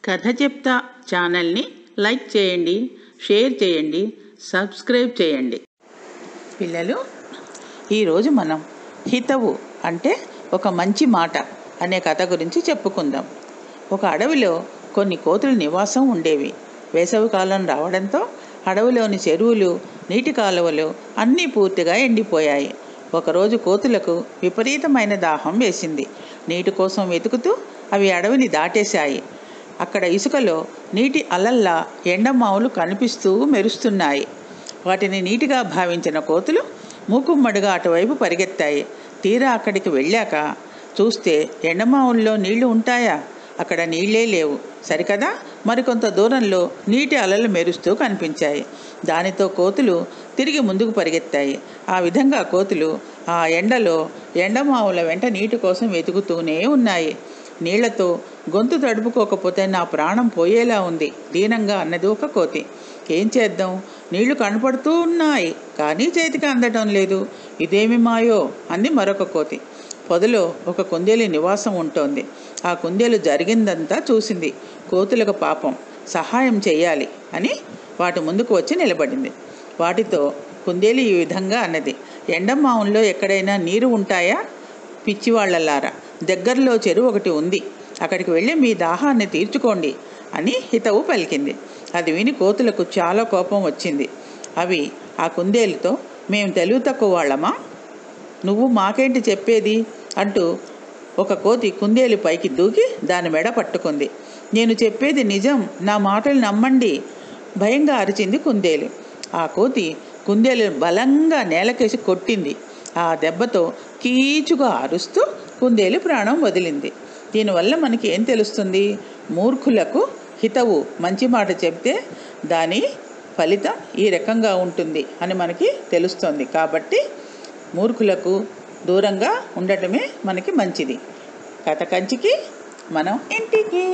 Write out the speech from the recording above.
కథ చెప్తా ఛానల్ని లైక్ చేయండి, షేర్ చేయండి, సబ్స్క్రైబ్ చేయండి. పిల్లలు, ఈరోజు మనం హితవు అంటే ఒక మంచి మాట అనే కథ గురించి చెప్పుకుందాం. ఒక అడవిలో కొన్ని కోతుల నివాసం ఉండేవి. వేసవికాలం రావడంతో అడవిలోని చెరువులు, నీటి కాలువలు అన్నీ పూర్తిగా ఎండిపోయాయి. ఒకరోజు కోతులకు విపరీతమైన దాహం వేసింది. నీటి కోసం వెతుకుతూ అవి అడవిని దాటేశాయి. అక్కడ ఇసుకలో నీటి అలల్లా ఎండమావులు కనిపిస్తూ మెరుస్తున్నాయి. వాటిని నీటిగా భావించిన కోతులు మూకుమ్మడిగా అటువైపు పరిగెత్తాయి. తీరా అక్కడికి వెళ్ళాక చూస్తే ఎండమావుల్లో నీళ్లు ఉంటాయా? అక్కడ నీళ్లే లేవు. సరికదా, మరికొంత దూరంలో నీటి అలలు మెరుస్తూ కనిపించాయి. దానితో కోతులు తిరిగి ముందుకు పరిగెత్తాయి. ఆ విధంగా కోతులు ఆ ఎండలో ఎండమావుల వెంట నీటి కోసం వెతుకుతూనే ఉన్నాయి. నీళ్లతో గొంతు తడుపుకోకపోతే నా ప్రాణం పోయేలా ఉంది, దీనంగా అన్నది ఒక కోతి. ఏం చేద్దాం, నీళ్లు కనపడుతూ ఉన్నాయి కానీ చేతికి అందటం లేదు, ఇదేమి మాయో అంది మరొక కోతి. పొదలో ఒక కుందేలు నివాసం ఉంటోంది. ఆ కుందేలు జరిగిందంతా చూసింది. కోతులకు పాపం సహాయం చెయ్యాలి అని వాటి ముందుకు వచ్చి నిలబడింది. వాటితో కుందేలు ఈ విధంగా అన్నది: ఎండమావుల్లో ఎక్కడైనా నీరు ఉంటాయా? పిచ్చివాళ్లలారా, దగ్గరలో చెరువు ఒకటి ఉంది, అక్కడికి వెళ్ళి మీ దాహాన్ని తీర్చుకోండి అని హితవు పలికింది. అది విని కోతులకు చాలా కోపం వచ్చింది. అవి ఆ కుందేలుతో, మేము తెలివి తక్కువ వాళ్ళమా, నువ్వు మాకేంటి చెప్పేది అంటూ ఒక కోతి కుందేలు పైకి దూకి దాని మెడ పట్టుకుంది. నేను చెప్పేది నిజం, నా మాటలు నమ్మండి, భయంగా అరిచింది కుందేలు. ఆ కోతి కుందేలు బలంగా నేలకేసి కొట్టింది. ఆ దెబ్బతో కీచుగా అరుస్తూ కుందేలు ప్రాణం వదిలింది. దీనివల్ల మనకి ఏం తెలుస్తుంది? మూర్ఖులకు హితవు మంచి మాట చెప్తే దాని ఫలితం ఈ రకంగా ఉంటుంది అని మనకి తెలుస్తుంది. కాబట్టి మూర్ఖులకు దూరంగా ఉండటమే మనకి మంచిది. కథ కంచికి మనం ఇంటికి.